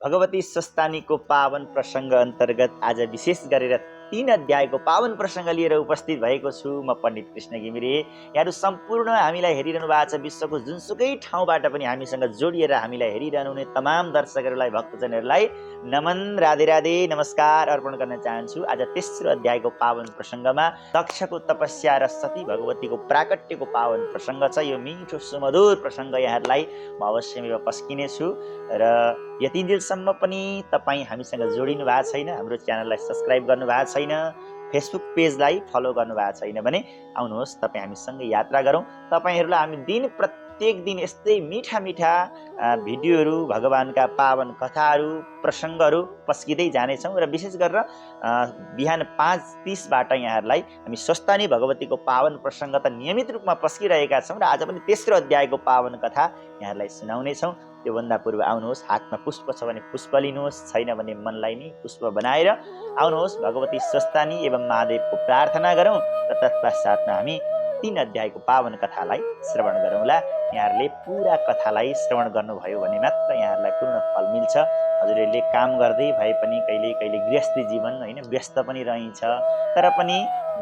भगवती स्वस्तानीको पावन प्रसङ्ग अन्तर्गत आज विशेष गरेर 3 अध्यायको पावन प्रसङ्ग लिएर उपस्थित भएको छु। म पण्डित कृष्ण घिमिरे। यहाँहरू सम्पूर्ण हामीलाई हेरिरहनु भएको छ विश्वको जुनसुकै ठाउँबाट पनि हामीसँग जोडिएर हामीलाई हेरिरहनु हुने तमाम दर्शकहरूलाई, भक्तजनहरूलाई नमन, राधे राधे, नमस्कार अर्पण गर्न चाहन्छु। आज तेस्रो अध्यायको पावन प्रसङ्गमा दक्षको तपस्या र सती भगवतीको प्राकट्यको पावन प्रसङ्ग छ। यो मिठो सुमधुर प्रसङ्ग यहाँहरूलाई म अवश्यमै पस्किनेछु र यतिन्जेलसम्म पनि तपाईँ हामीसँग जोडिनु भएको छैन, हाम्रो च्यानललाई सब्सक्राइब गर्नुभएको छैन, फेसबुक पेजलाई फलो गर्नुभएको छैन भने आउनुहोस् तपाईँ हामीसँग यात्रा गरौँ। तपाईँहरूलाई हामी प्रत्येक दिन यस्तै मिठा मिठा भिडियोहरू, भगवानका पावन कथाहरू, प्रसङ्गहरू पस्किँदै जानेछौँ र विशेष गरेर बिहान 5:30बाट यहाँहरूलाई हामी स्वस्तानी भगवतीको पावन प्रसङ्ग त नियमित रूपमा पस्किरहेका छौँ र आज पनि तेस्रो अध्यायको पावन कथा यहाँहरूलाई सुनाउनेछौँ। त्योभन्दा पूर्व आउनुहोस्, हातमा पुष्प छ भने पुष्प लिनुहोस्, छैन भने मनलाई नै पुष्प बनाएर आउनुहोस्, भगवती स्वस्तानी एवं महादेवको प्रार्थना गरौँ र तत्पश्चातमा हामी 3 अध्यायको पावन कथालाई श्रवण गरौँला। यहाँहरूले पुरा कथालाई श्रवण गर्नुभयो भने मात्र यहाँहरूलाई पूर्ण फल मिल्छ। हजुरहरूले काम गर्दै भए पनि कहिले कहिले गृहस्थी जीवन होइन व्यस्त पनि रहन्छ, तर पनि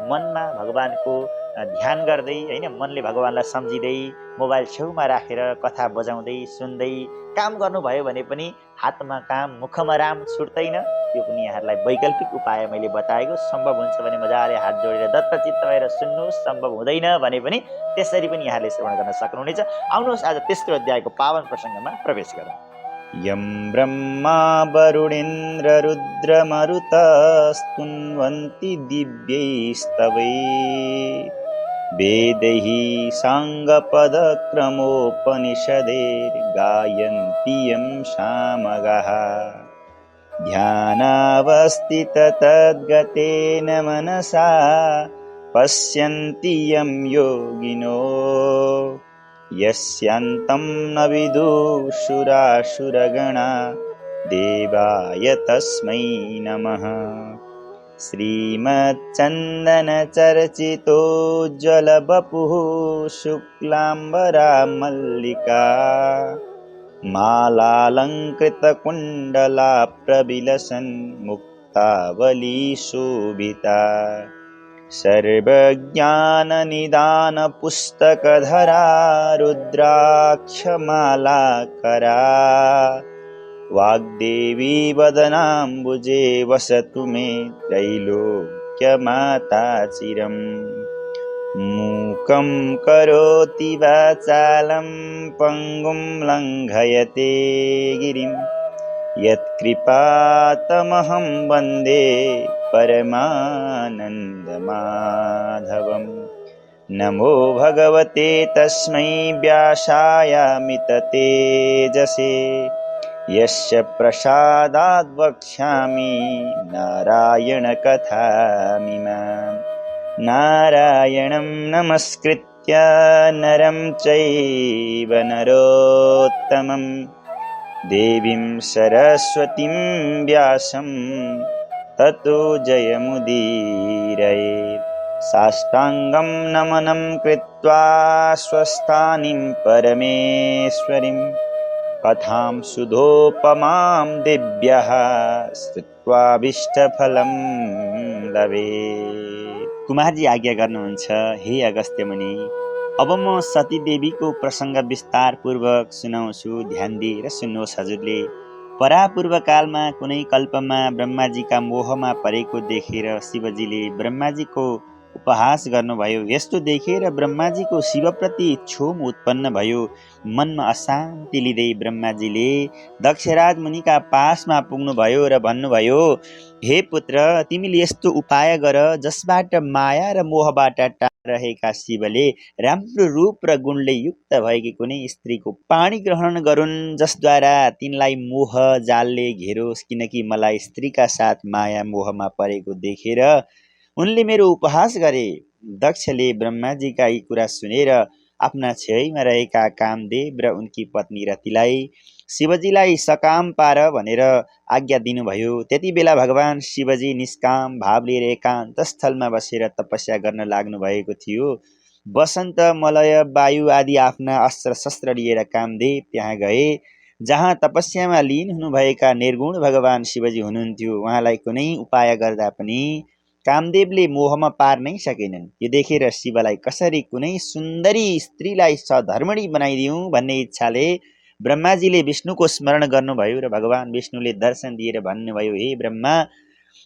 मनमा भगवानको ध्यान गर्दै होइन मनले भगवानलाई सम्झिँदै मोबाइल छेउमा राखेर कथा बजाउँदै सुन्दै काम गर्नुभयो भने पनि हातमा काम मुखमा राम छुट्दैन। त्यो पनि यहाँहरूलाई वैकल्पिक उपाय मैले बताएको। सम्भव हुन्छ भने मजाले हात जोडेर दत्तचित्त भएर सुन्नुहोस्, सम्भव हुँदैन भने पनि त्यसरी पनि यहाँले श्रवण गर्न सक्नुहुनेछ। आउनुहोस् आज तेस्रो अध्यायको पावन प्रसङ्गमा प्रवेश गरौँ। यं ब्रह्मा वरुणेन्द्र रुद्रमरुतस्तुन्वन्ति दिव्यैस्तवै वेदैः साङ्गपदक्रमोपनिषदैर्गायन्ति यं सामगाः ध्यानावस्थिततद्गतेन मनसा पश्यन्ति यं योगिनो यस्यान्तं न विदुषुरासुरगणा देवाय तस्मै नमः। श्रीमच्चन्दनचर्चितोज्ज्वलवपुः शुक्लाम्बरा मल्लिका मालालङ्कृतकुण्डला प्रविलसन् मुक्तावली शोभिता सर्वज्ञाननिदानपुस्तकधरा रुद्राक्षमालाकरा वाग्देवी वदनाम्बुजे वसतु मे त्रैलोक्यमाता चिरम्। मूकं करोति वाचालं पङ्गुं लङ्घयते गिरिं यत्कृपातमहं वन्दे परमानन्दमाधवम्। नमो भगवते तस्मै व्यासायामिततेजसे यस्य प्रसादाद् वक्ष्यामि नारायणकथामिमाम्। नारायणं नमस्कृत्य नरं चैव नरोत्तमं देवीं सरस्वतीं व्यासं ततो जयमुदीरये। साष्टाङ्गं नमनं कृत्वा स्वस्थानीं परमेश्वरीं कथां सुधोपमां दिव्यः श्रुत्वाभीष्टफलं लभेत्। कुमारजी आज्ञा गर्नुहुन्छ, हे अगस्त्य मुनि, अब म सती देवीको प्रसङ्ग विस्तारपूर्वक सुनाउँछु। ध्यान दिएर सुन्नुहोस् हजुरले। परापूर्व कालमा कुनै कल्पमा ब्रह्माजीका मोहमा परेको देखेर शिवजीले ब्रह्माजीको उपहास गर्नुभयो। यस्तो देखेर ब्रह्माजीको शिवप्रति क्षोभ उत्पन्न भयो। मनमा अशान्ति लिँदै ब्रह्माजीले दक्षराज मुनिका पासमा पुग्नुभयो र भन्नुभयो, हे पुत्र, तिमीले यस्तो उपाय गर जसबाट माया र मोहबाट टाढा रहेका शिवले राम्रो रूप र गुणले युक्त भएकी कुनै स्त्रीको पाणी ग्रहण गरून्, जसद्वारा तिनलाई मोह जालले घेरोस्। किनकि मलाई स्त्रीका साथ माया मोहमा परेको देखेर उनले मेरो उपहास गरे। दक्षले ब्रह्माजीका यी कुरा सुनेर आफ्ना छेउमा रहेका कामदेव र उनकी पत्नी रतिलाई शिवजीलाई सकाम पार भनेर आज्ञा दिनुभयो। त्यति बेला भगवान शिवजी निष्काम भाव लिएर एकान्त स्थलमा बसेर तपस्या गर्न लाग्नु भएको थियो। वसन्त, मलय, वायु आदि आफ्ना अस्त्र शस्त्र लिएर कामदेव त्यहाँ गए जहाँ तपस्यामा लीन हुनुभएका निर्गुण भगवान शिवजी हुनुहुन्थ्यो। उहाँलाई कुनै उपाय गर्दा पनि कामदेवले मोहमा पार्नै सकेनन्। यो देखेर शिवलाई कसरी कुनै सुन्दरी स्त्रीलाई सधर्मणी बनाइदिउँ भन्ने इच्छाले ब्रह्माजीले विष्णुको स्मरण गर्नुभयो र भगवान विष्णुले दर्शन दिएर भन्नुभयो, हे ब्रह्मा,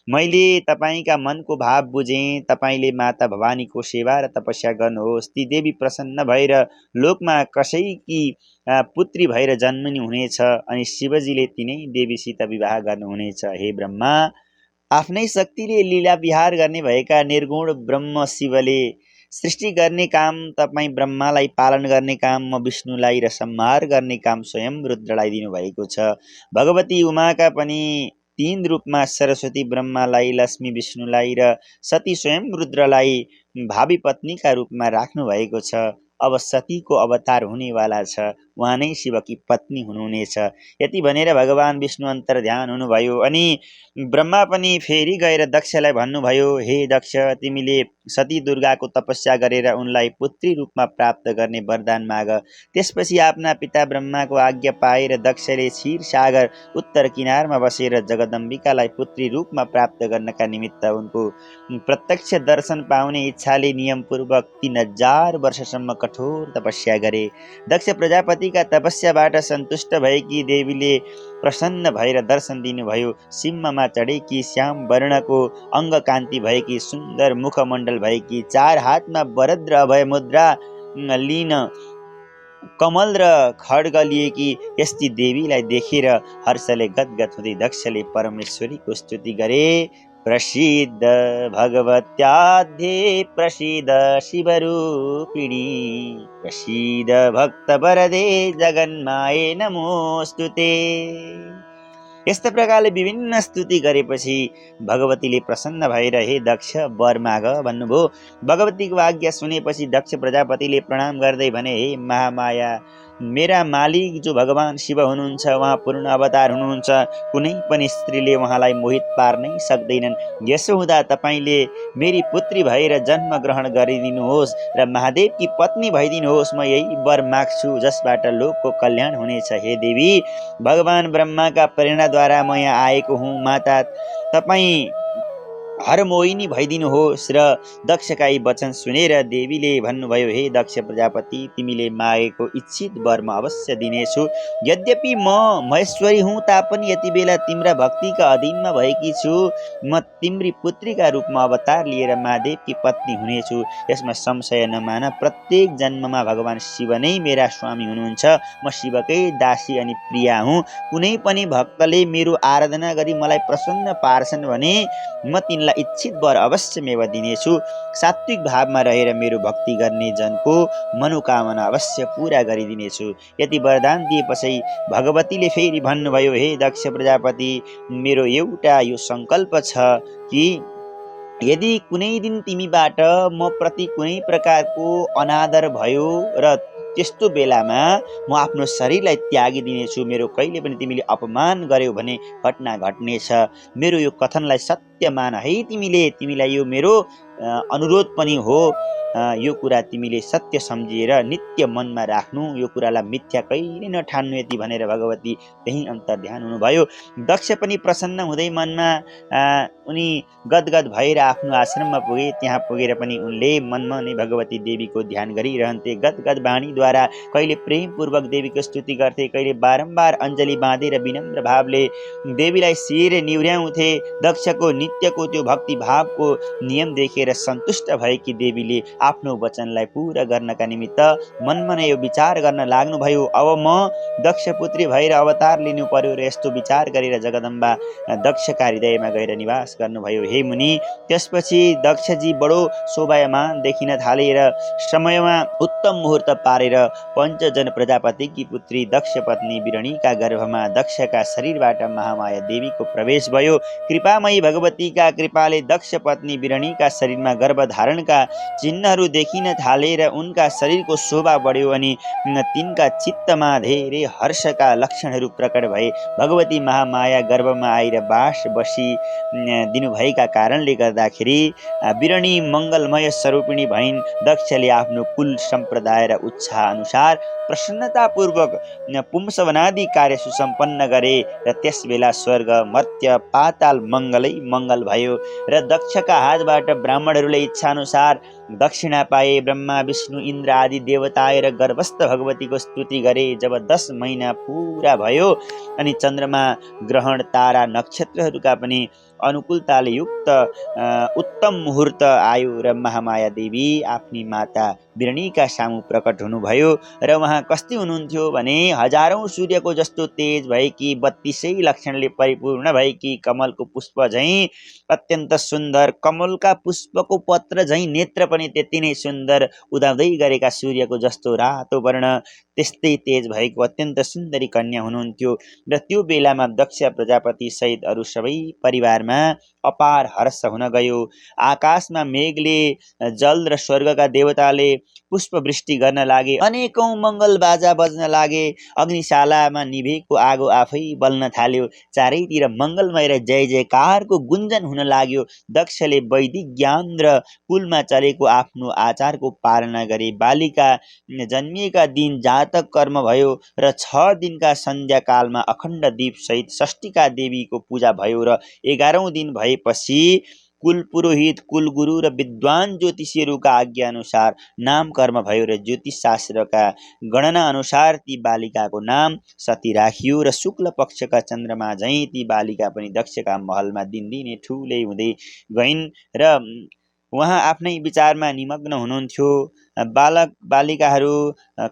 मैले तपाईँका मनको भाव बुझेँ। तपाईँले माता भवानीको सेवा र तपस्या गर्नुहोस्। ती देवी प्रसन्न भएर लोकमा कसैकी पुत्री भएर जन्मनु हुनेछ अनि शिवजीले तिनै देवीसित विवाह गर्नुहुनेछ। हे ब्रह्मा, आफ्नै शक्तिले लीला विहार गर्ने भएका निर्गुण ब्रह्म शिवले सृष्टि गर्ने काम तपाईँ ब्रह्मालाई पालन गर्ने काम म विष्णुलाई र संहार गर्ने काम स्वयं रुद्रलाई दिनुभएको छ। भगवती उमाका पनि 3 रूपमा सरस्वती ब्रह्मालाई, लक्ष्मी विष्णुलाई र सती स्वयं रुद्रलाई भावी पत्नीका रूपमा राख्नु भएको छ। अब सतीको अवतार हुनेवाला छ, उहाँ नै शिवकी पत्नी हुनुहुनेछ। यति भनेर भगवान विष्णु अन्तर्ध्यान हुनुभयो अनि ब्रह्मा पनि फेरि गएर दक्षलाई भन्नुभयो, हे दक्ष, तिमीले सती दुर्गाको तपस्या गरेर उनलाई पुत्री रूपमा प्राप्त गर्ने वरदान माग। त्यसपछि आफ्ना पिता ब्रह्माको आज्ञा पाएर दक्षले क्षीर सागर उत्तर किनारमा बसेर जगदम्बिकालाई पुत्री रूपमा प्राप्त गर्नका निमित्त उनको प्रत्यक्ष दर्शन पाउने इच्छाले नियमपूर्वक 3000 वर्षसम्म कठोर तपस्या गरे। दक्ष प्रजापतिका तपस्याबाट सन्तुष्ट भएकी देवीले प्रसन्न भएर दर्शन दिनुभयो। सिंहमा चढेकी श्याम वर्णको अङ्ग कान्ति भएकी सुन्दर मुखमण्डल भएकी 4 हातमा वरद र अभय मुद्रा लिन कमल र खड्ग लिएकी यस्ती देवीलाई देखेर हर्षले गदगद हुँदै दक्षले परमेश्वरीको स्तुति गरे। प्रसिद्ध भगवत्याध्ये प्रसिद्ध शिवरूपिणी प्रसिद्ध भक्तवरदे जगन्माये नमोस्तुते। यस्ता प्रकारले विभिन्न स्तुति गरेपछि भगवतीले प्रसन्न भएर हे दक्ष वर माग भन्नुभयो। भगवतीको आज्ञा सुनेपछि दक्ष प्रजापतिले प्रणाम गर्दै भने, हे महामाया, मेरा मालिक जो भगवान शिव हुनुहुन्छ, उहाँ पूर्ण अवतार हुनुहुन्छ। कुनै पनि स्त्रीले उहाँलाई मोहित पार्नै सक्दैनन्। यसो हुँदा तपाईँले मेरी पुत्री भएर जन्म ग्रहण गरिदिनुहोस् र महादेवकी पत्नी भइदिनुहोस्। म यही वर माग्छु जसबाट लोकको कल्याण हुनेछ। हे देवी, भगवान ब्रह्माका प्रेरणाद्वारा म यहाँ आएको हुँ। माता, तपाईँ हरमोहिनी भइदिनुहोस्। र दक्षका यी वचन सुनेर देवीले भन्नुभयो, हे दक्ष प्रजापति, तिमीले मागेको इच्छित वर म अवश्य दिनेछु। यद्यपि म महेश्वरी हुँ तापनि यति बेला तिम्रा भक्तिका अधीनमा भएकी छु। म तिम्री पुत्रीका रूपमा अवतार लिएर महादेवकी पत्नी हुनेछु। यसमा संशय नमान। प्रत्येक जन्ममा भगवान शिव नै मेरा स्वामी हुनुहुन्छ। म शिवकै दासी अनि प्रिया हुँ। कुनै पनि भक्तले मेरो आराधना गरी मलाई प्रसन्न पार्छन् भने म तिनलाई इच्छित वर अवश्यमेव दिनेछु। सात्विक भावमा रहेर मेरो भक्ति गर्ने जनको मनोकामना अवश्य पूरा गरिदिनेछु। यति वरदान दिएपछि भगवतीले फेरि भन्नुभयो, हे दक्ष प्रजापति, मेरो एउटा यो सङ्कल्प छ कि यदि कुनै दिन तिमीबाट म प्रति कुनै प्रकारको अनादर भयो र त्यस्तो बेलामा म आफ्नो शरीरलाई त्यागिदिनेछु। मेरो कहिले पनि तिमीले अपमान गर्यौ भने घटना घट्नेछ। मेरो यो कथनलाई सत्य मान है। तिमीलाई यो मेरो अनुरोध पनि हो। यो कुरा तिमीले सत्य सम्झिएर नित्य मनमा राख्नु। यो कुरालाई मिथ्या कहिले नठान्नु। यति भनेर भगवती त्यही अन्तर्ध्यान हुनुभयो। दक्ष पनि प्रसन्न हुँदै मनमा उनी गदगद भएर आफ्नो आश्रममा पुगे। त्यहाँ पुगेर पनि उनले मनमा नै भगवती देवीको ध्यान गरिरहन्थे। गदगद वाणीद्वारा कहिले प्रेमपूर्वक देवीको स्तुति गर्थे, कहिले बारम्बार अञ्जली बाँधेर विनम्र भावले देवीलाई शिर निहुर्याउँथे। दक्षको नित्यको त्यो भक्ति भावको नियम देखेर सन्तुष्ट भएकी देवीले आफ्नो वचनलाई पूरा गर्नका निमित्त मनमा नै यो विचार गर्न लाग्नुभयो, अब म दक्ष पुत्री भएर अवतार लिनु पर्यो। र यस्तो विचार गरेर जगदम्बा दक्षका हृदयमा गएर निवास गर्नुभयो। हे मुनि, त्यसपछि दक्षजी बडो शोभायमान देखिन थाले र समयमा उत्तम मुहुर्त पारेर पञ्चजन प्रजापतिकी पुत्री दक्ष पत्नी बिरणीका गर्भमा दक्षका शरीरबाट महामाया देवीको प्रवेश भयो। कृपामयी भगवतीका कृपाले दक्ष पत्नी बिरणीका शरीर शरीरमा गर्भधारणका चिन्हहरू देखिन थाले र उनका शरीरको शोभा बढ्यो अनि तिनका चित्तमा धेरै हर्षका लक्षणहरू प्रकट भए। भगवती महामाया गर्भमा आएर बास बसी दिनुभएका कारणले गर्दाखेरि बिरणी मङ्गलमय स्वरूपिणी भइन्। दक्षले आफ्नो कुल सम्प्रदाय र उत्साह अनुसार प्रसन्नतापूर्वक पुंसवनादि कार्य सुसम्पन्न गरे र त्यस बेला स्वर्ग मर्त्य पाताल मङ्गलै मङ्गल भयो र दक्षका हातबाट ब्राह्मणहरूले इच्छा अनुसार दक्षिणा पाए। ब्रह्मा विष्णु इन्द्र आदि देवता र गर्भस्थ भगवतीको स्तुति गरे। जब 10 महिना पुरा भयो अनि चन्द्रमा ग्रहण तारा नक्षत्रहरूका पनि अनुकूलताले युक्त उत्तम मुहुर्त आयो र महामाया देवी आफ्नी माता बिरणीका सामु प्रकट हुनुभयो र उहाँ कस्ती हुनुहुन्थ्यो भने हजारौं सूर्यको जस्तो तेज भएकी 32 लक्षणले परिपूर्ण भएकी कमलको पुष्प झैं अत्यन्त सुन्दर, कमलका पुष्पको पत्र झैं नेत्र पनि त्यति नै सुन्दर, उदाउँदै गरेका सूर्यको जस्तो रातो वर्ण, त्यस्तै तेज भएको अत्यन्त सुन्दरी कन्या हुनुहुन्थ्यो। र त्यो बेलामा दक्ष प्रजापति सहित अरू सबै परिवारमा अपार हर्ष हुन गयो। आकाशमा मेघले जल र स्वर्गका देवताले पुष्पवृष्टि गर्न लागे। अनेकौं मङ्गल बाजा बज्न लागे। अग्निशालामा निभेको आगो आफै बल्न थाल्यो। चारैतिर मङ्गलमय र जय जयकारको गुन्जन हुन लाग्यो। दक्षले वैदिक ज्ञान र कुलमा चलेको आफ्नो आचारको पालना गरे। बालिका जन्मिएका दिन जातक कर्म भयो र 6 दिनका सन्ध्याकालमा अखण्ड दीप सहित षष्ठीका देवीको पूजा भयो र 11औं दिन भएपछि कुल पुरोहित, कुल गुरु र विद्वान ज्योतिषीहरूका आज्ञा अनुसार नाम कर्म भयो र ज्योतिष शास्त्रका गणना अनुसार ती बालिकाको नाम सती राखियो र शुक्ल पक्षका चन्द्रमा झैं ती बालिका पनि दक्षका महलमा दिनदिनै ठुलै हुँदै गइन् र उहाँ आफ्नै विचारमा निमग्न हुनुहुन्थ्यो। बालक बालिकाहरू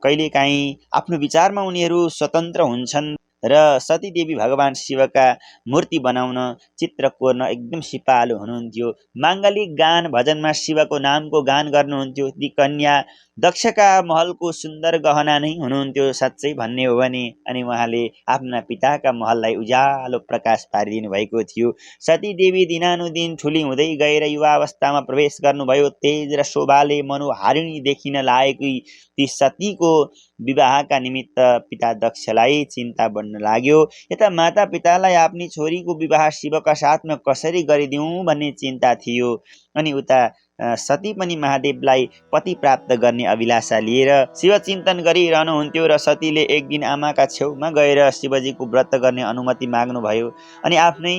कहिलेकाहीँ आफ्नो विचारमा उनीहरू स्वतन्त्र हुन्छन् र सती देवी भगवान शिवका मूर्ति बनाउन चित्र कोर्न एकदम सिपालु हुनुहुन्थ्यो। माङ्गलिक गान भजनमा शिवको नामको गान गर्नुहुन्थ्यो। ती कन्या दक्षका महलको सुन्दर गहना नै हुनुहुन्थ्यो साँच्चै भन्ने हो भने। अनि उहाँले आफ्ना पिताका महललाई उज्यालो प्रकाश पारिदिनु भएको थियो। सती देवी दिनानुदिन ठुली हुँदै गएर युवावस्थामा प्रवेश गर्नुभयो। तेज र शोभाले मनोहारिणी देखिन लागेकी ती सतीको विवाहका निमित्त पिता दक्षलाई चिन्ता बढ्न लाग्यो। यता माता पितालाई आफ्नी छोरीको विवाह शिवका साथमा कसरी गरिदिउँ भन्ने चिन्ता थियो। अनि उता सती पनि महादेवलाई पति प्राप्त गर्ने अभिलाषा लिएर शिव चिन्तन गरिरहनुहुन्थ्यो र सतीले एक दिन आमाका छेउमा गएर शिवजीको व्रत गर्ने अनुमति माग्नुभयो। अनि आफ्नै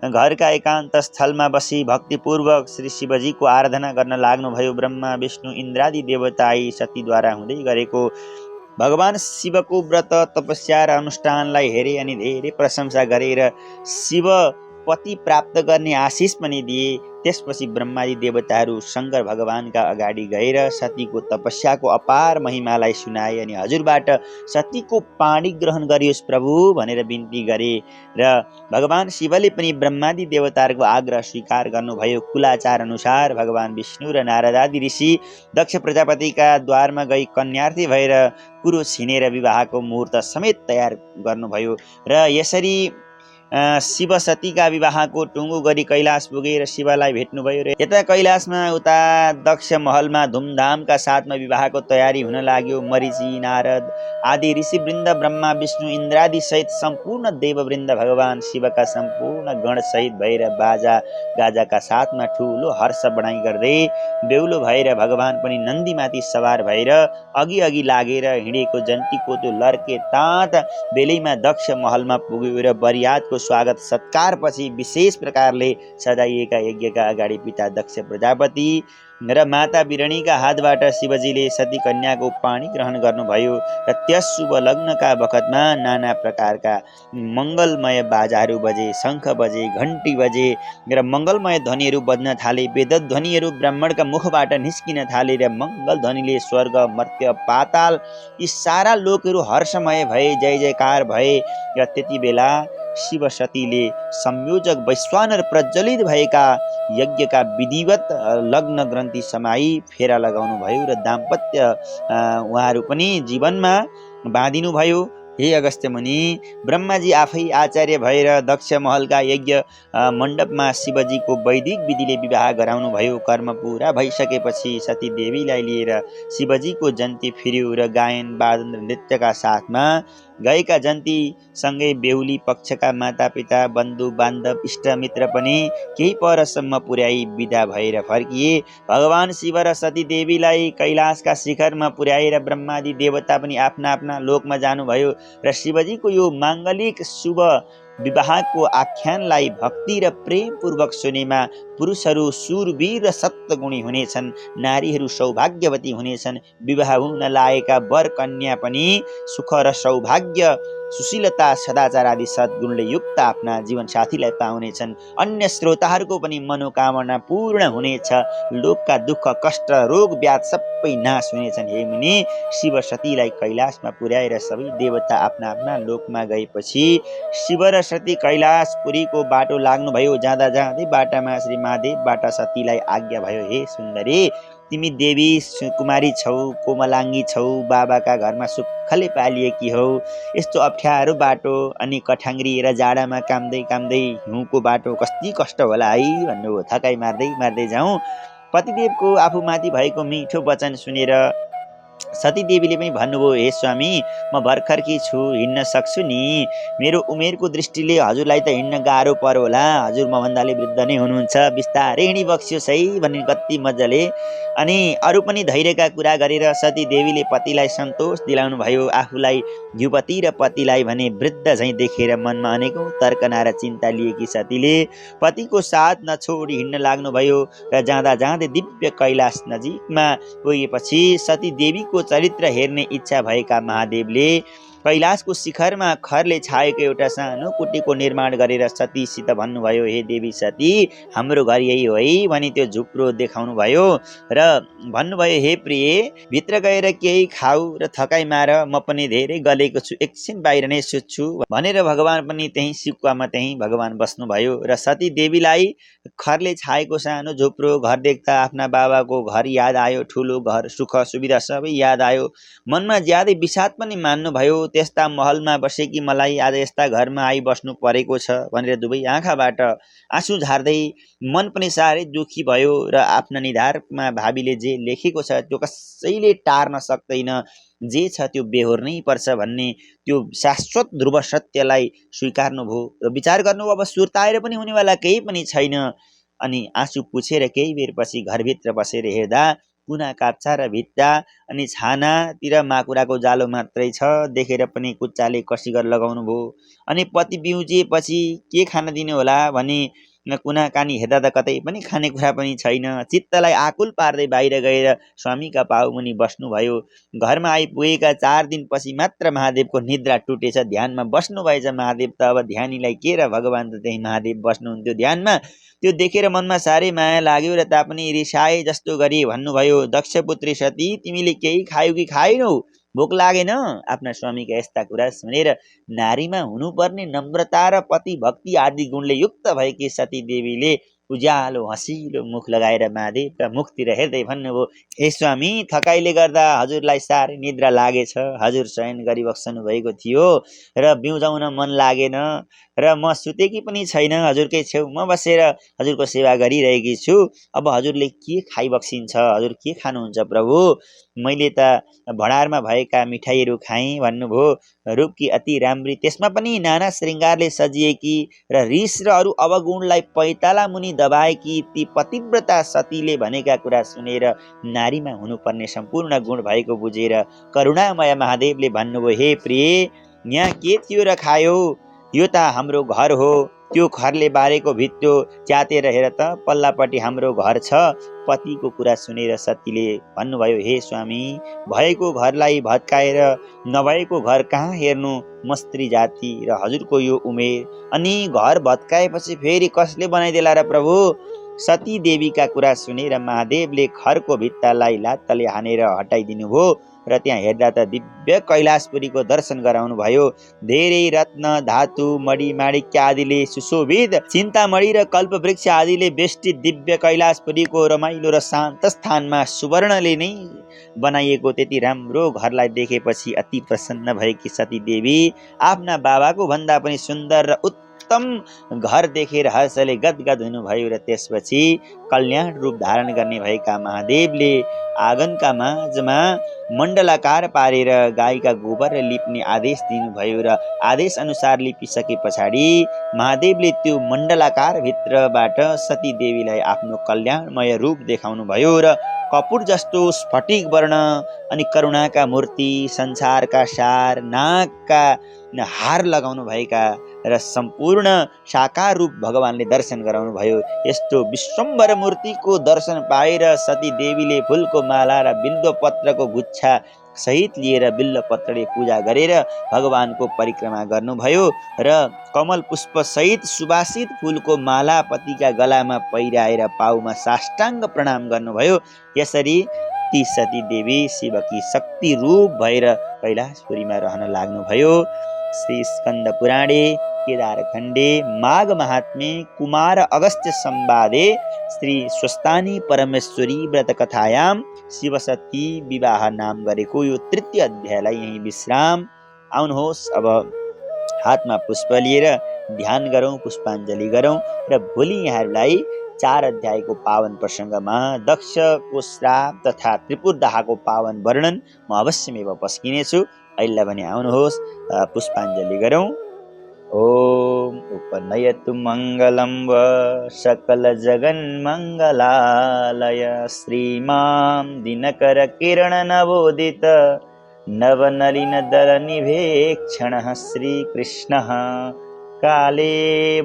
घरका एकान्त स्थलमा बसी भक्तिपूर्वक श्री शिवजीको आराधना गर्न लाग्नुभयो। ब्रह्मा विष्णु इन्द्रादि देवता आई सतीद्वारा हुँदै गरेको भगवान शिवको व्रत तपस्या र अनुष्ठानलाई हेरे अनि धेरै प्रशंसा गरे र शिव पति प्राप्त गर्ने आशिष पनि दिए। त्यसपछि ब्रह्मादि देवताहरू शङ्कर भगवानका अगाडि गएर सतीको तपस्याको अपार महिमालाई सुनाए अनि हजुरबाट सतीको पाणी ग्रहण गरियोस् प्रभु भनेर बिन्ती गरे र भगवान शिवले पनि ब्रह्मादि देवताहरूको आग्रह स्वीकार गर्नुभयो। कुलाचार अनुसार भगवान विष्णु र नारदादि ऋषि दक्ष प्रजापतिका द्वारमा गई कन्यार्थी भएर कुरो छिनेर विवाहको मुहुर्त समेत तयार गर्नुभयो र यसरी शिव सतीका विवाहको टुङ्गो गरी कैलाश पुगेर शिवलाई भेट्नुभयो र यता कैलाशमा उता दक्ष महलमा धुमधामका साथमा विवाहको तयारी हुन लाग्यो। मरीचि नारद आदि ऋषिवृन्द ब्रह्मा विष्णु इन्द्रादि सहित सम्पूर्ण देववृन्द भगवान शिवका सम्पूर्ण गण सहित भएर बाजा गाजाका साथमा ठुलो हर्ष बढाइ गर्दै बेहुलो भएर भगवान पनि नन्दीमाथि सवार भएर अघि अघि लागेर हिँडेको जन्तीको त्यो लर्के ताँत बेलैमा दक्ष महलमा पुग्यो र बरियातको स्वागत सत्कार पछि विशेष प्रकारले सजाइएका यज्ञका अगाडि पिता दक्ष प्रजापति र माता बिरणीका हातबाट शिवजीले सती कन्याको पाणी ग्रहण गर्नुभयो र त्यस शुभ लग्नका बखतमा नाना प्रकारका मङ्गलमय बाजाहरू बजे, शङ्ख बजे, घन्टी बजे र मङ्गलमय ध्वनिहरू बज्न थाले। वेद ध्वनिहरू ब्राह्मणका मुखबाट निस्किन थाले र मङ्गल ध्वनिले स्वर्ग मर्त्य पाताल यी सारा लोकहरू हर्षमय भए, जय जयकार भए र त्यति बेला शिव सतीले संयोजक वैश्वानर प्रज्वलित भएका यज्ञका विधिवत लग्न ग्रन्थि समाई फेरा लगाउनु भयो र दाम्पत्य उहाँहरू पनि जीवनमा बाँधिनु भयो। हे अगस्त्य मुनि, ब्रह्माजी आफै आचार्य भएर दक्ष महलका यज्ञ मण्डपमा शिवजीको वैदिक विधिले विवाह गराउनु भयो। कर्म पुरा भइसकेपछि सती देवीलाई लिएर शिवजीको जन्ती फिर्यो र गायन वादन र नृत्यका साथमा गएका जन्तीसँगै बेहुली पक्षका मातापिता बन्धु बान्धव इष्टमित्र पनि केही परसम्म पुर्याई विदा भएर फर्किए। भगवान शिव र सती देवीलाई कैलाशका शिखरमा पुर्याएर ब्रह्मादि देवता पनि आफ्ना आफ्ना लोकमा जानुभयो र शिवजीको यो माङ्गलिक शुभ विवाहको आख्यानलाई भक्ति र प्रेमपूर्वक सुनेमा पुरुषहरू शूरवीर र सत्वगुणी हुनेछन्, नारीहरू सौभाग्यवती हुनेछन्, विवाह हुन लागेका वर कन्या पनि सुख र सौभाग्य सुशीलता सदाचार आदि सद्गुणले युक्त आफ्ना जीवनसाथीलाई पाउनेछन्, अन्य श्रोताहरूको पनि मनोकामना पूर्ण हुनेछ, लोकका दुःख कष्ट रोग व्याध सबै नाश हुनेछन्। हे मुनि, शिव सतीलाई कैलाशमा पुर्याएर सबै देवता आफ्ना आफ्ना लोकमा गएपछि शिव र सती कैलाशपुरीको बाटो लाग्नुभयो। जाँदा जाँदै बाटामा श्री महादेवबाट सतीलाई आज्ञा भयो, हे सुन्दरी, तिमी देवी कुमारी छौ, कोमलाङ्गी छौ, बाबाका घरमा सुखले पालिएकी हौ, यस्तो अप्ठ्यारो बाटो अनि कठाङ्ग्री र जाडामा काम्दै काम्दै हिउँको बाटो कति कष्ट होला है भन्नुभयो। थकाइ मार्दै मार्दै जाउँ। पतिदेवको आफूमाथि भएको मिठो वचन सुनेर सती देवीले पनि भन्नुभयो, हे स्वामी, म भर्खरकी छु, हिँड्न सक्छु नि, मेरो उमेरको दृष्टिले हजुरलाई त हिँड्न गाह्रो पर्यो होला, हजुर मभन्दाले वृद्ध नै हुनुहुन्छ, बिस्तारै हिँडी बक्सियोस् है भन्ने कति मजाले अनि अरू पनि धैर्यका कुरा गरेर सती देवीले पतिलाई सन्तोष दिलाउनु भयो। आफूलाई युवती र पतिलाई भने वृद्ध झैँ देखेर मनमा अनेकौं तर्कना र चिन्ता लिएकी सतीले पतिको साथ नछोडी हिँड्न लाग्नुभयो र जाँदा जाँदै दिव्य कैलाश नजिकमा पुगेपछि सती देवीको चरित्र हेर्ने इच्छा भएका महादेवले कैलाशको शिखरमा खरले छाएको एउटा सानो कुटीको निर्माण गरेर सतीसित भन्नुभयो, हे देवी सती, हाम्रो घर यही हो है भनी त्यो झुप्रो देखाउनु भयो र भन्नुभयो, हे प्रिय, भित्र गएर केही खाऊ र थकाइ मार, म पनि धेरै गलेको छु, एकछिन बाहिर नै सुत्छु भनेर भगवान पनि त्यही सिक्कामा त्यही भगवान बस्नुभयो र सती देवीलाई खरले छाएको सानो झुप्रो घर देख्दा आफ्ना बाबाको घर याद आयो, ठुलो घर, सुख सुविधा सबै याद आयो, मनमा ज्यादै विषाद पनि मान्नुभयो। त्यस्ता महलमा बसेकी मलाई आज यस्ता घरमा आइबस्नु परेको छ भनेर दुवै आँखाबाट आँसु झार्दै मन पनि साह्रै दुखी भयो र आफ्ना निधारमा भावीले जे लेखेको छ त्यो कसैले टार्न सक्दैन, जे छ त्यो बेहोर्नै पर्छ भन्ने त्यो शाश्वत ध्रुव सत्यलाई स्वीकार्नुभयो र विचार गर्नुभयो, अब सुर्ताएर पनि हुनेवाला केही पनि छैन। अनि आँसु पुछेर केही बेरपछि घरभित्र बसेर हेर्दा कुना काप्चा र भित्ता अनि छानातिर माकुराको जालो मात्रै छ देखेर पनि कुच्चाले कसिगर लगाउनु भयो। अनि पति बिउजिएपछि के खान दिने होला भनी कुना कानी हेर्दा त कतै पनि खानेकुरा पनि छैन। चित्तलाई आकुल पार्दै बाहिर गएर स्वामीका पाउमुनि बस्नुभयो। घरमा आइपुगेका 4 दिनपछि मात्र महादेवको निद्रा टुटेछ। ध्यानमा बस्नुभएछ महादेव त अब ध्यानीलाई के र भगवान त त्यही महादेव बस्नुहुन्थ्यो ध्यानमा। त्यो देखेर मनमा साह्रै माया लाग्यो र तापनि रिसाए जस्तो गरी भन्नुभयो, दक्षपुत्री सती, तिमीले केही खायौ कि खाएनौ? भोक लागेन? आफ्ना स्वामीका यस्ता कुरा सुनेर नारीमा हुनुपर्ने नम्रता र पति भक्ति आदि गुणले युक्त भएकी सती देवीले उज्यालो हँसिलो मुख लगाएर महादेवका मुखतिर हेर्दै भन्नुभयो, हे स्वामी, थकाइले गर्दा हजुरलाई साह्रै निद्रा लागेछ, हजुर शयन गरिबस्नु भएको थियो र बिउजाउन मन लागेन र म सुतेकी पनि छैन, हजुरकै छेउमा बसेर हजुरको सेवा गरिरहेकी छु। अब हजुरले के खाइबक्सिन्छ? हजुर के खानुहुन्छ प्रभु? मैले त भडारमा भएका मिठाईहरू खाएँ भन्नुभयो। रूपकी अति राम्री, त्यसमा पनि नाना श्रृङ्गारले सजिएकी र रिस र अरू अवगुणलाई पैताला मुनि दबाएकी ती पतिव्रता सतीले भनेका कुरा सुनेर नारीमा हुनुपर्ने सम्पूर्ण गुण भएको बुझेर करुणामय महादेवले भन्नुभयो, हे प्रिय, यहाँ के थियो र खायो? यो त हाम्रो घर हो। त्यो घरले बारेको भित्तो च्यातेर हेर त, पल्लापट्टि हाम्रो घर छ। पतिको कुरा सुनेर सतीले भन्नुभयो, हे स्वामी, भएको घरलाई भत्काएर नभएको घर कहाँ हेर्नु? म स्त्री जाति र हजुरको यो उमेर, अनि घर भत्काएपछि फेरि कसले बनाइदेला र प्रभु? सती देवीका कुरा सुनेर महादेवले घरको भित्तालाई लात्तले हानेर हटाइदिनु भयो र त्यहाँ हेर्दा त दिव्य कैलाशपुरीको दर्शन गराउनु भयो। धेरै रत्न धातु मणि माणिक्य आदिले सुशोभित चिन्तामणि र कल्पवृक्ष आदिले बेष्टित दिव्य कैलाशपुरीको रमाइलो र शान्त स्थानमा सुवर्णले नै बनाइएको त्यति राम्रो घरलाई देखेपछि अति प्रसन्न भएकी सती देवी आफ्ना बाबाको भन्दा पनि सुन्दर र उत्तम घर देखेर हर्षले गदगद हुनुभयो र त्यसपछि कल्याण रूप धारण गर्ने भएका महादेवले आँगनका माझमा मण्डलाकार पारेर गाईका गोबर लिप्ने आदेश दिनुभयो र आदेश अनुसार लिपिसके पछाडि महादेवले त्यो मण्डलाकार भित्रबाट सती देवीलाई आफ्नो कल्याणमय रूप देखाउनु भयो र कपुर जस्तो स्फटिक वर्ण अनि करुणाका मूर्ति संसारका सार नागका हार लगाउनु भएका र सम्पूर्ण साकार रूप भगवानले दर्शन गराउनु भयो। यस्तो विश्वम्भर मूर्तिको दर्शन पाएर सती देवीले फुलको माला र बिल्वपत्रको गुच्छा सहित लिएर बिल्वपत्रले पूजा गरेर भगवानको परिक्रमा गर्नुभयो र कमल पुष्प सहित सुवासित फुलको माला पतिका गलामा पहिराएर पाउमा साष्टाङ्ग प्रणाम गर्नुभयो। यसरी ती सती देवी शिवकी शक्ति रूप भएर कैलाशपुरीमा रहन लाग्नुभयो। श्री स्कन्द पुराणे केदारखण्डे माघ महात्म्ये कुमार अगस्त्य संवादे श्री स्वस्तानी परमेश्वरी व्रत कथायाम शिवसती विवाह नाम गरेको यो तृतीय अध्यायलाई यही विश्राम। आउनुहोस् अब हातमा पुष्प लिएर ध्यान गरौँ, पुष्पाञ्जली गरौँ र भोलि यहाँहरूलाई 4 अध्यायको पावन प्रसङ्गमा दक्षको श्राप तथा त्रिपुरदाहको पावन वर्णन म अवश्यमेव पस्किनेछु। अहिले भने आउनुहोस् पुष्पाञ्जली गरौँ। ओम उपनयतु मङ्गलं व सकल जगन्मङ्गलालय श्रीमां दिनकर किरण नवोदित नवनलिन दलनिभेक्षणः श्रीकृष्णः काले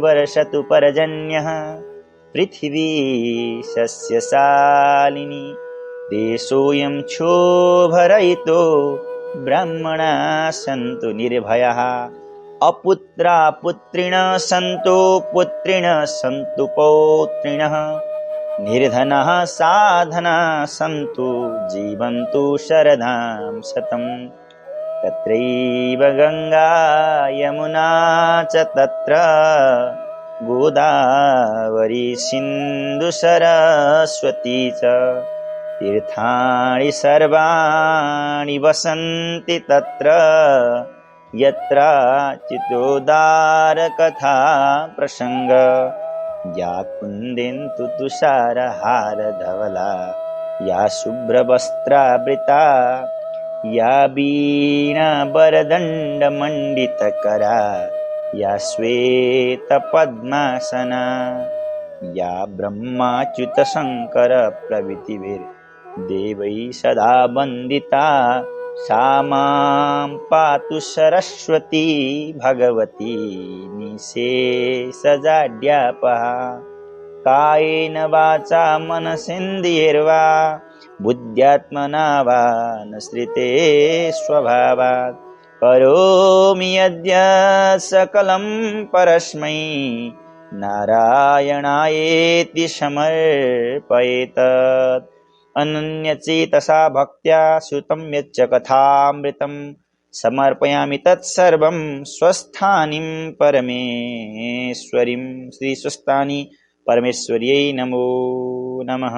वर्षतु पर्जन्यः पृथिवी सस्यशालिनी देशोऽयं क्षोभरहितो ब्राह्मणा सन्तु निर्भयाः अपुत्रा पुत्रिणः सन्तु पुत्रिणः सन्तु पौत्रिणः निर्धनः साधना सन्तु जीवन्तु शरदां शतम् तत्रैव गङ्गा यमुना च तत्र गोदावरी सिन्धु सरस्वती च तीर्थानि सर्वाणि वसन्ति तत्र यत्र चितोदार कथा प्रसंग या कुन्देन्तु तुषारहार धवला या शुभ्रवस्त्रावृता या वीणा वरदण्ड मण्डितकरा या श्वेत पद्मासना या ब्रह्माच्युत शंकर प्रभृतिभिर्देवै सदा वन्दिता सा मां पातु सरस्वती भगवती निःशेषजाड्यापहा कायेन वाचा मनसेन्द्रियैर्वा बुद्ध्यात्मना वा नश्रिते स्वभावात् करोमि यद्य सकलं परस्मै नारायणायेति समर्पयेत् अनन्यचेतसा भक्त्या श्रुतं यच्च कथामृतं समर्पयामि तत्सर्वं स्वस्थानीं परमेश्वरीं। श्री स्वस्थानी परमेश्वर्यै नमो नमः।